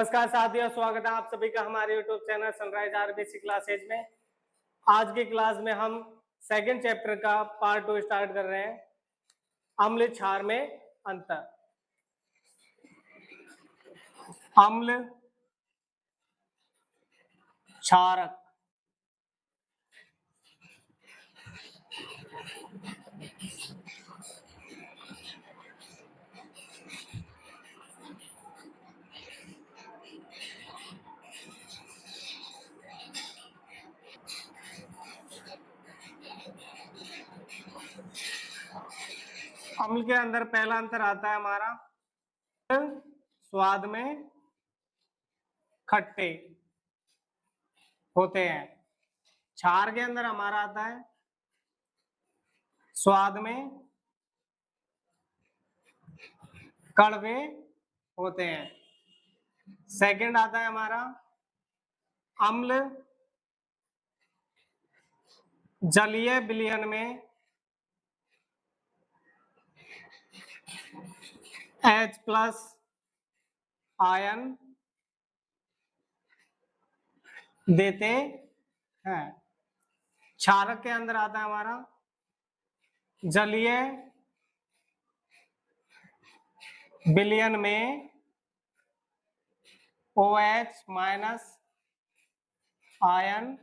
नमस्कार साथियों, स्वागत है आप सभी का हमारे YouTube channel sunrise RBC classes में। आज की क्लास में हम सेकंड चैप्टर का पार्ट 2 स्टार्ट कर रहे हैं, अम्ल क्षार में अंतर। अम्ल क्षारक। अम्ल के अंदर पहला अंतर आता है हमारा स्वाद में खट्टे होते हैं। क्षार के अंदर हमारा आता है स्वाद में कड़वे होते हैं। सेकंड आता है हमारा अम्ल जलीय विलयन में H+ आयन देते हैं। क्षारक के अंदर आता है हमारा जलीय विलयन में OH- आयन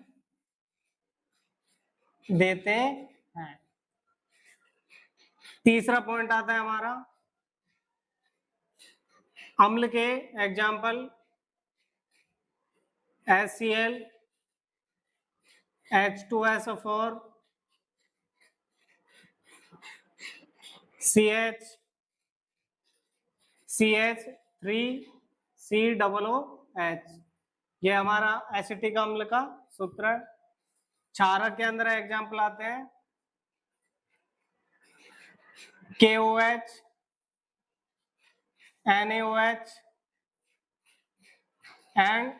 देते हैं। तीसरा पॉइंट आता है हमारा अम्ल के एग्जाम्पल HCl, H2SO4, CH3COOH। ये हमारा एसिटिक अम्ल का सूत्र है। क्षारक के अंदर एग्जाम्पल आते हैं KOH, NaOH एंड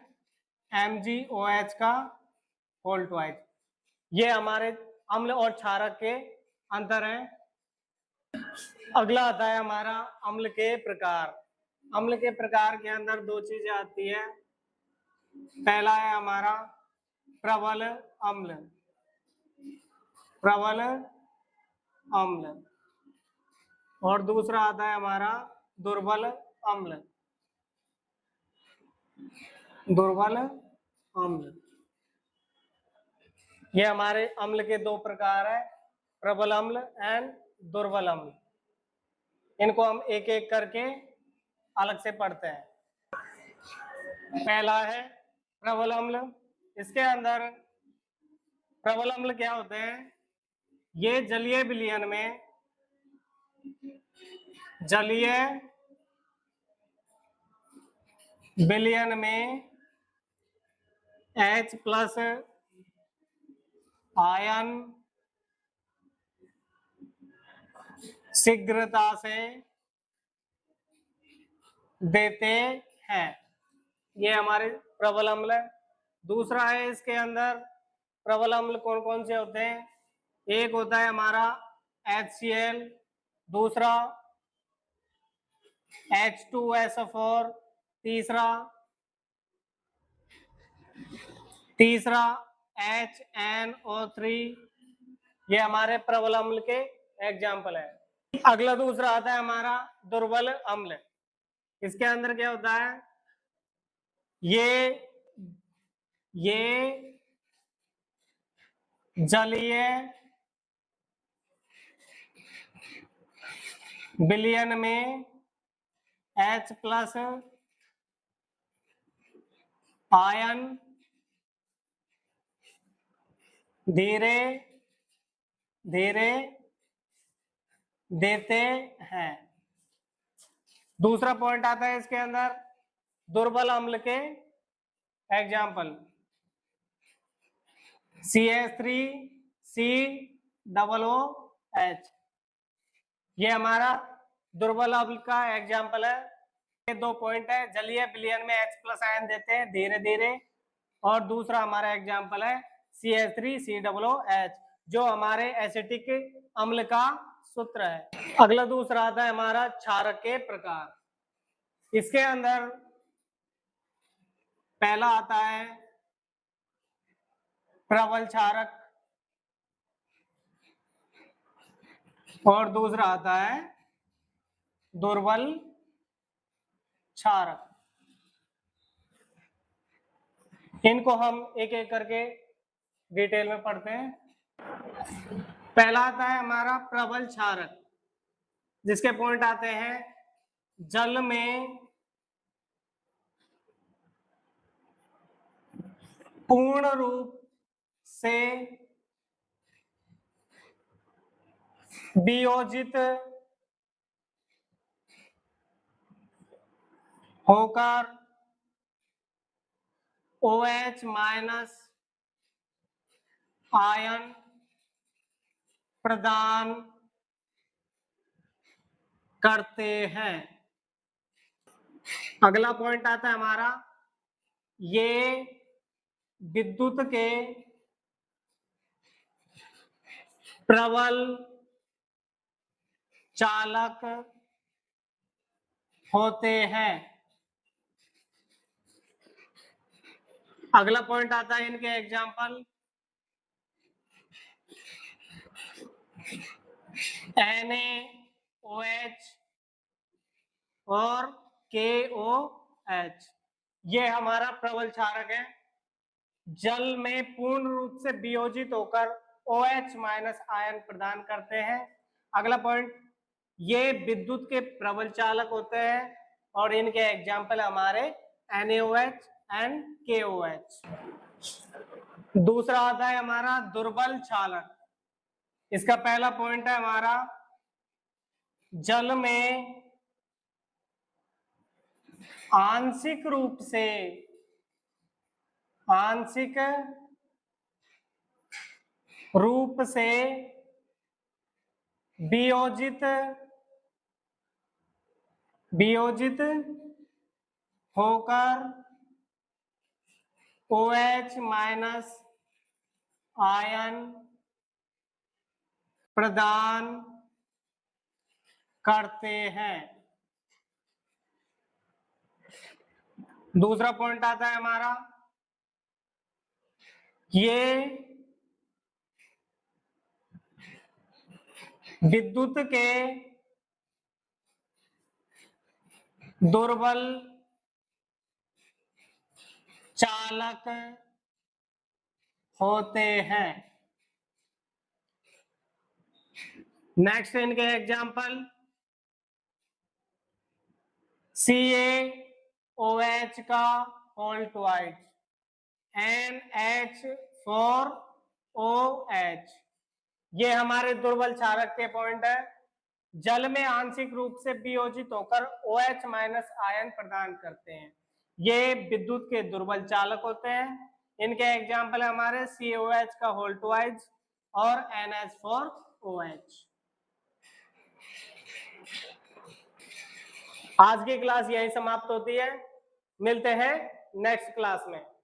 MgOH का होल ट्वाइस। ये हमारे अम्ल और क्षारक के अंतर हैं। अगला आता है हमारा अम्ल के प्रकार। अम्ल के प्रकार के अंदर दो चीजें आती है। पहला है हमारा प्रबल अम्ल, प्रबल अम्ल, और दूसरा आता है हमारा दुर्बल अम्ल, दुर्बल अम्ल। ये हमारे अम्ल के दो प्रकार है, प्रबल अम्ल एंड दुर्बल अम्ल। इनको हम एक एक करके अलग से पढ़ते हैं। पहला है प्रबल अम्ल। इसके अंदर प्रबल अम्ल क्या होते हैं? ये जलीय विलयन में, जलीय विलयन में H+ आयन शीघ्रता से देते हैं। ये हमारे प्रबल अम्ल है। दूसरा है इसके अंदर प्रबल अम्ल कौन कौन से होते हैं? एक होता है हमारा HCl, दूसरा H2SO4, तीसरा HNO3। ये हमारे प्रबल अम्ल के एग्जाम्पल है। अगला दूसरा आता है हमारा दुर्बल अम्ल। इसके अंदर क्या होता है? ये जलीय विलयन में H+ आयन धीरे धीरे देते हैं। दूसरा पॉइंट आता है इसके अंदर दुर्बल अम्ल के एग्जाम्पल CH3COOH। ये हमारा दुर्बल अम्ल का एग्जाम्पल है। ये दो पॉइंट है, जलीय विलयन में H+ आयन देते हैं धीरे धीरे, और दूसरा हमारा एग्जाम्पल है CH3COOH जो हमारे एसिटिक अम्ल का सूत्र है। अगला दूसरा आता है हमारा क्षारक के प्रकार। इसके अंदर पहला आता है प्रबल क्षारक और दूसरा आता है दुर्बल क्षारक। इनको हम एक एक करके डिटेल में पढ़ते हैं। पहला आता है हमारा प्रबल क्षारक, जिसके पॉइंट आते हैं जल में पूर्ण रूप से वियोजित होकर OH माइनस आयन प्रदान करते हैं। अगला पॉइंट आता है हमारा, ये विद्युत के प्रबल चालक होते हैं। अगला पॉइंट आता है इनके एग्जाम्पल, NaOH और KOH, ये हमारा प्रबल क्षारक है, जल में पूर्ण रूप से वियोजित होकर OH माइनस आयन प्रदान करते हैं। अगला पॉइंट, ये विद्युत के प्रबल चालक होते हैं और इनके एग्जाम्पल हमारे NaOH एंड KOH। दूसरा आता है हमारा दुर्बल चालक। इसका पहला पॉइंट है हमारा, जल में आंशिक रूप से वियोजित होकर OH माइनस आयन प्रदान करते हैं। दूसरा पॉइंट आता है हमारा, ये विद्युत के दुर्बल चालक होते हैं। नेक्स्ट इनके एग्जाम्पल, CaOH का होल ट्वाइस, NH4OH, ये हमारे दुर्बल क्षारक के पॉइंट है। जल में आंशिक रूप से वियोजित होकर OH माइनस आयन प्रदान करते हैं, ये विद्युत के दुर्बल चालक होते हैं। इनके एग्जाम्पल है हमारे CaOH का होल ट्वाइस और NH4OH। आज की क्लास यही समाप्त होती है, मिलते हैं नेक्स्ट क्लास में।